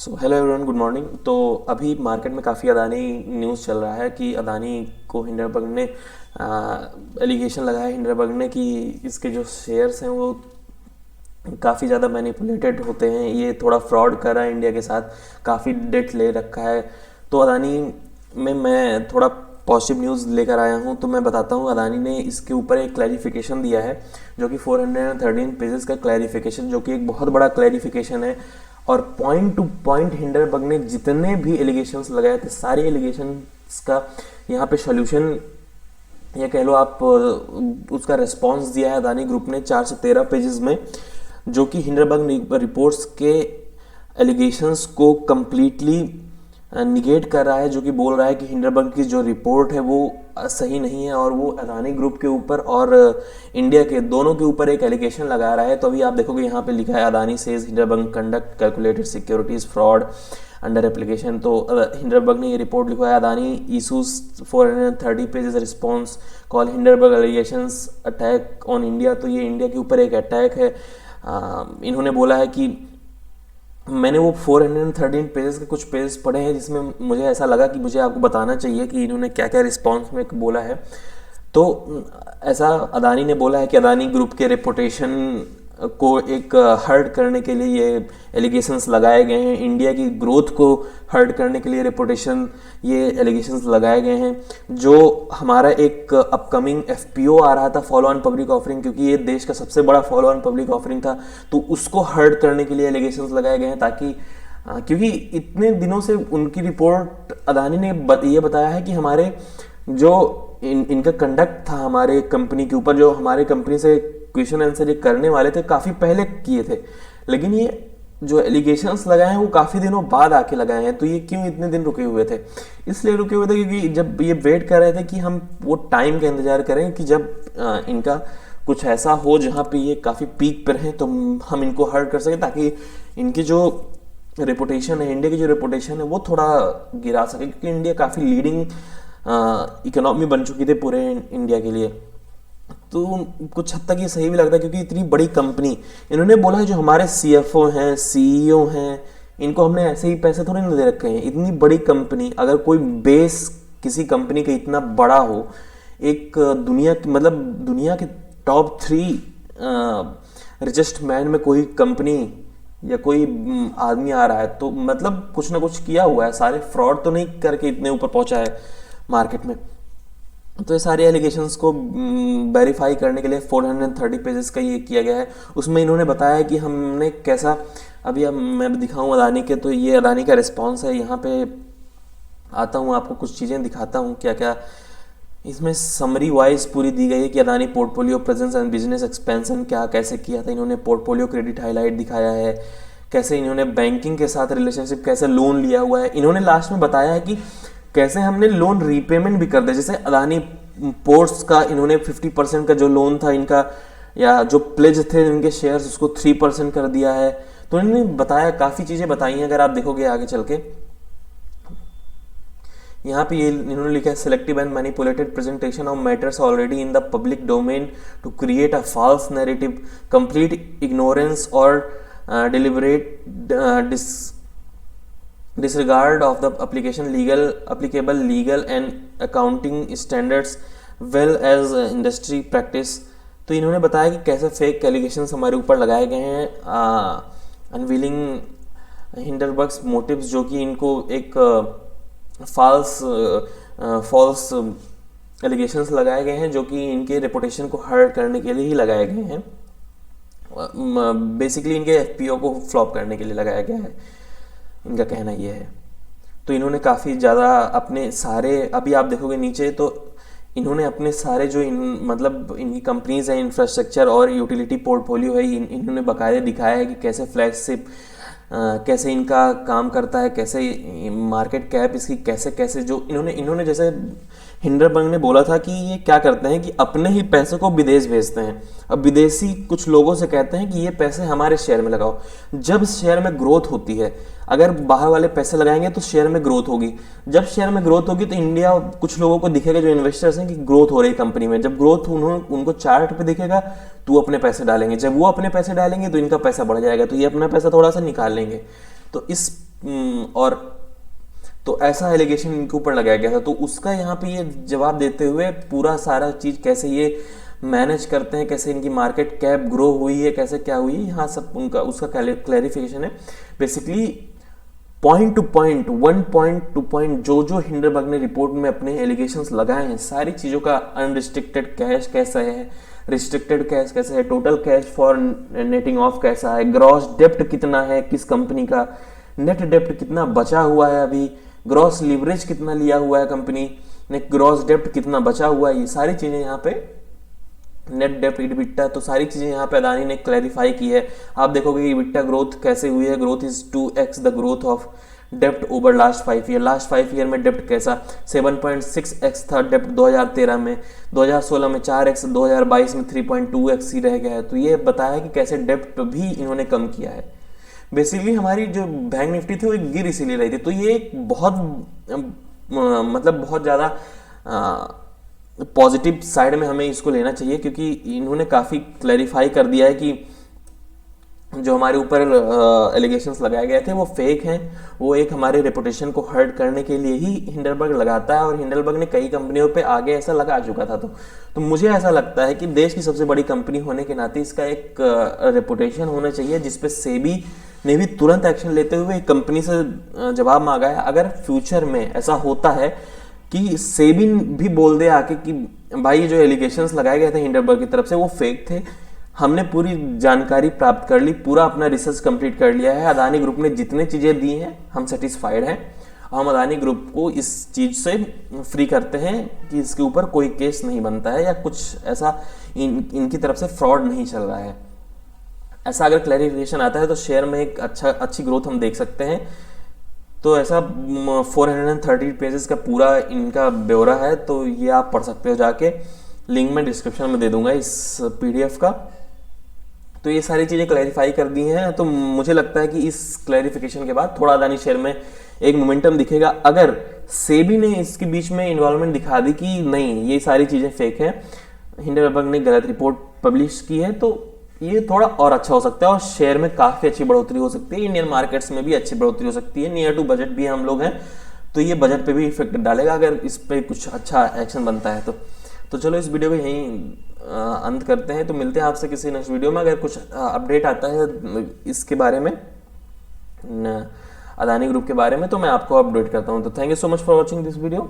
So hello everyone, good morning. तो अभी market में काफ़ी अदानी न्यूज़ चल रहा है कि अदानी को हिंडनबर्ग ने एलिगेशन लगाया है हिंडनबर्ग ने कि इसके जो शेयर्स हैं वो काफ़ी ज़्यादा मैनिपुलेटेड होते हैं, ये थोड़ा फ्रॉड कर रहा है इंडिया के साथ, काफ़ी डेट ले रखा है। तो अदानी में मैं थोड़ा पॉजिटिव न्यूज़ लेकर आया हूँ। तो मैं बताता हूँ, अदानी ने इसके ऊपर एक क्लैरिफिकेशन दिया है जो कि 413 पेजेस का क्लैरिफिकेशन, जो कि एक बहुत बड़ा क्लैरिफिकेशन है। और पॉइंट टू पॉइंट हिंडनबर्ग ने जितने भी एलिगेशंस लगाए थे सारे एलिगेशंस का यहाँ पे सॉल्यूशन या कह लो आप उसका रिस्पांस दिया है अदानी ग्रुप ने 4 से 13 पेजेस में, जो कि हिंडनबर्ग रिपोर्ट्स के एलिगेशंस को कम्प्लीटली निगेट कर रहा है, जो कि बोल रहा है कि हिंडनबर्ग की जो रिपोर्ट है वो सही नहीं है और वो अदानी ग्रुप के ऊपर और इंडिया के दोनों के ऊपर एक एलिगेशन लगा रहा है। तो अभी आप देखोगे यहाँ पे लिखा है Adani says Hindenburg conduct calculated securities fraud under application. तो हिंडनबर्ग ने ये रिपोर्ट लिखा है, Adani issues 430 pages response call Hindenburg allegations attack on India. तो ये इंडिया के ऊपर एक अटैक है। इन्होंने बोला है कि मैंने वो 413 पेजेस के कुछ पेजेस पढ़े हैं जिसमें मुझे ऐसा लगा कि मुझे आपको बताना चाहिए कि इन्होंने क्या क्या रिस्पॉन्स में बोला है। तो ऐसा अदानी ने बोला है कि अदानी ग्रुप के रेपुटेशन को एक हर्ट करने के लिए ये एलिगेशंस लगाए गए हैं, इंडिया की ग्रोथ को हर्ट करने के लिए रेपुटेशन ये एलिगेशंस लगाए गए हैं। जो हमारा एक अपकमिंग एफपीओ आ रहा था, फॉलो ऑन पब्लिक ऑफरिंग, क्योंकि ये देश का सबसे बड़ा फॉलो ऑन पब्लिक ऑफरिंग था, तो उसको हर्ट करने के लिए एलिगेशंस लगाए गए हैं, ताकि क्योंकि इतने दिनों से उनकी रिपोर्ट अदानी ने ये बताया है कि हमारे जो इनका कंडक्ट था हमारे कंपनी के ऊपर, जो हमारे कंपनी से क्वेश्चन आंसर ये करने वाले थे काफ़ी पहले किए थे, लेकिन ये जो एलिगेशंस लगाए हैं वो काफ़ी दिनों बाद आके लगाए हैं। तो ये क्यों इतने दिन रुके हुए थे? इसलिए रुके हुए थे क्योंकि जब ये वेट कर रहे थे कि हम वो टाइम का इंतजार करें कि जब इनका कुछ ऐसा हो जहाँ पे ये काफ़ी पीक पर हैं तो हम इनको हर्ट कर सकें, ताकि इनकी जो रेपुटेशन है, इंडिया की जो रेपुटेशन है वो थोड़ा गिरा सके, क्योंकि इंडिया काफ़ी लीडिंग इकोनॉमी बन चुकी थी पूरे इंडिया के लिए। तो कुछ हद तक ये सही भी लगता है, क्योंकि इतनी बड़ी कंपनी, इन्होंने बोला है जो हमारे सीएफओ हैं, सीईओ हैं, इनको हमने ऐसे ही पैसे थोड़ी ना दे रखे हैं। इतनी बड़ी कंपनी, अगर कोई बेस किसी कंपनी का इतना बड़ा हो, एक दुनिया की मतलब दुनिया के टॉप 3 रिचेस्ट मैन में कोई कंपनी या कोई आदमी आ रहा है, तो मतलब कुछ ना कुछ किया हुआ है, सारे फ्रॉड तो नहीं करके इतने ऊपर पहुंचा है मार्केट में। तो ये सारे एलिगेशंस को वेरीफाई करने के लिए 430 पेजेस का ये किया गया है। उसमें इन्होंने बताया कि हमने कैसा, अभी अब मैं दिखाऊं अदानी के, तो ये अदानी का रिस्पांस है। यहाँ पे आता हूँ, आपको कुछ चीज़ें दिखाता हूँ क्या क्या इसमें समरी वाइज पूरी दी गई है कि Adani portfolio presence and business expansion क्या कैसे किया था। इन्होंने पोर्टफोलियो क्रेडिट हाईलाइट दिखाया है, कैसे इन्होंने बैंकिंग के साथ रिलेशनशिप, कैसे लोन लिया हुआ है। इन्होंने लास्ट में बताया है कि कैसे हमने लोन रीपेमेंट भी कर दिया। जैसे अदानी पोर्ट्स का इन्होंने 50% का जो लोन था इनका, या जो प्लेज थे इनके शेयर्स, उसको 3% कर दिया है। तो इन्होंने बताया, काफ़ी चीज़ें बताई हैं, अगर आप देखोगे आगे चल के। यहाँ पे ये इन्होंने लिखा है, selective and manipulated presentation of matters already in the public domain to create a false narrative, complete ignorance और deliberate disregard of the applicable legal and accounting standards well as industry practice। तो इन्होंने बताया कि कैसे fake allegations हमारे ऊपर लगाए गए हैं, अनविलिंग हिंडनबर्ग्स मोटिव्स, जो कि इनको एक फॉल्स एलिगेशंस लगाए गए हैं, जो कि इनके रेपुटेशन को हर्ट करने के लिए ही लगाए गए हैं। बेसिकली इनके एफपीओ को फ्लॉप करने के लिए लगाया गया है, इनका कहना ये है। तो इन्होंने काफ़ी ज़्यादा अपने सारे, अभी आप देखोगे नीचे, तो इन्होंने अपने सारे जो मतलब इनकी कंपनीज हैं, इंफ्रास्ट्रक्चर और यूटिलिटी पोर्टफोलियो है, इन्होंने बाकायदे दिखाया है कि कैसे फ्लैगशिप, कैसे इनका काम करता है, कैसे मार्केट कैप इसकी कैसे कैसे, जो इन्होंने जैसे हिंडनबर्ग ने बोला था कि ये क्या करते हैं कि अपने ही पैसे को विदेश भेजते हैं। अब विदेशी कुछ लोगों से कहते हैं कि ये पैसे हमारे शेयर में लगाओ। जब शेयर में ग्रोथ होती है, अगर बाहर वाले पैसे लगाएंगे तो शेयर में ग्रोथ होगी। जब शेयर में ग्रोथ होगी तो इंडिया, कुछ लोगों को दिखेगा जो इन्वेस्टर्स हैं कि ग्रोथ हो रही है कंपनी में। जब ग्रोथ उनको चार्ट पे दिखेगा तो वो अपने पैसे डालेंगे। जब वो अपने पैसे डालेंगे तो इनका पैसा बढ़ जाएगा, तो ये अपना पैसा थोड़ा सा निकाल लेंगे। तो इस और तो ऐसा एलिगेशन इनके ऊपर लगाया गया था। तो उसका यहाँ पे ये जवाब देते हुए पूरा सारा चीज़ कैसे ये मैनेज करते हैं, कैसे इनकी मार्केट कैप ग्रो हुई है, कैसे क्या हुई है, यहाँ सब उनका उसका क्लैरिफिकेशन है। Basically point two point, 1 point जो जो हिंडरबर्ग ने रिपोर्ट में अपने एलिगेशंस लगाए हैं, सारी चीज़ों का अनरिस्ट्रिक्टेड कैश कैसा है, रिस्ट्रिक्टेड कैश कैसा है, total cash for netting of कैसा है, ग्रॉस डेप्ट कितना है किस कंपनी का, नेट डेप्ट कितना बचा हुआ है अभी, ग्रॉस लीवरेज कितना लिया हुआ है कंपनी ने, ग्रॉस डेप्ट कितना बचा हुआ है, ये सारी चीज़ें यहाँ पे, नेट डेप्ट, इबिटा, तो सारी चीज़ें यहाँ पे अदानी ने क्लैरिफाई की है। आप देखोगे इबिटा ग्रोथ कैसे हुई है, growth is 2x the growth of डेप्ट over last 5 year. Last 5 year में डेप्ट कैसा, 7.6x था डेप्ट 2013 में, 2016 में 4x, 2022 में 3.2x ही रह गया है। तो ये बताया कि कैसे डेप्ट भी इन्होंने कम किया है। बेसिकली हमारी जो बैंक निफ्टी थी वो एक गिर इसीलिए रही थी। तो ये एक बहुत मतलब बहुत ज़्यादा पॉजिटिव साइड में हमें इसको लेना चाहिए, क्योंकि इन्होंने काफ़ी क्लैरिफाई कर दिया है कि जो हमारे ऊपर एलिगेशंस लगाए गए थे वो फेक हैं। वो एक हमारे रेपुटेशन को हर्ट करने के लिए ही हिंडरबर्ग लगाता है, और हिंडरबर्ग ने कई कंपनियों पे आगे ऐसा लगा चुका था। तो मुझे ऐसा लगता है कि देश की सबसे बड़ी कंपनी होने के नाते इसका एक रेपुटेशन होना चाहिए, जिसपे सेबी ने भी तुरंत एक्शन लेते हुए कंपनी से जवाब मांगा है। अगर फ्यूचर में ऐसा होता है कि सेबी भी बोल दे आके कि भाई जो एलिगेशंस लगाए गए थे हिंडरबर्ग की तरफ से वो फेक थे, हमने पूरी जानकारी प्राप्त कर ली, पूरा अपना रिसर्च कंप्लीट कर लिया है, अदानी ग्रुप ने जितने चीज़ें दी हैं हम सेटिस्फाइड हैं, हम अदानी ग्रुप को इस चीज़ से फ्री करते हैं कि इसके ऊपर कोई केस नहीं बनता है या कुछ ऐसा इनकी तरफ से फ्रॉड नहीं चल रहा है। ऐसा अगर क्लैरिफिकेशन आता है तो शेयर में एक अच्छी ग्रोथ हम देख सकते हैं। तो ऐसा 430 पेजेस का पूरा इनका ब्यौरा है, तो ये आप पढ़ सकते हो जाके, लिंक मैं डिस्क्रिप्शन में दे दूंगा इस पीडीएफ का। तो ये सारी चीज़ें क्लैरिफाई कर दी हैं। तो मुझे लगता है कि इस क्लैरिफिकेशन के बाद थोड़ा अदानी शेयर में एक मोमेंटम दिखेगा। अगर सेबी ने इसके बीच में इन्वॉल्वमेंट दिखा दी कि नहीं ये सारी चीज़ें फेक हैं, हिंडरबर्ग ने गलत रिपोर्ट पब्लिश की है, तो ये थोड़ा और अच्छा हो सकता है और शेयर में काफ़ी अच्छी बढ़ोतरी हो सकती है। इंडियन मार्केट्स में भी अच्छी बढ़ोतरी हो सकती है। नियर टू बजट भी हम लोग हैं, तो ये बजट पे भी इफेक्ट डालेगा अगर इस पर कुछ अच्छा एक्शन बनता है तो चलो इस वीडियो को यहीं अंत करते हैं। तो मिलते हैं आपसे किसी नेक्स्ट वीडियो में। अगर कुछ अपडेट आता है इसके बारे में, अदानी ग्रुप के बारे में, तो मैं आपको अपडेट करता हूँ। तो thank you so much for watching this video.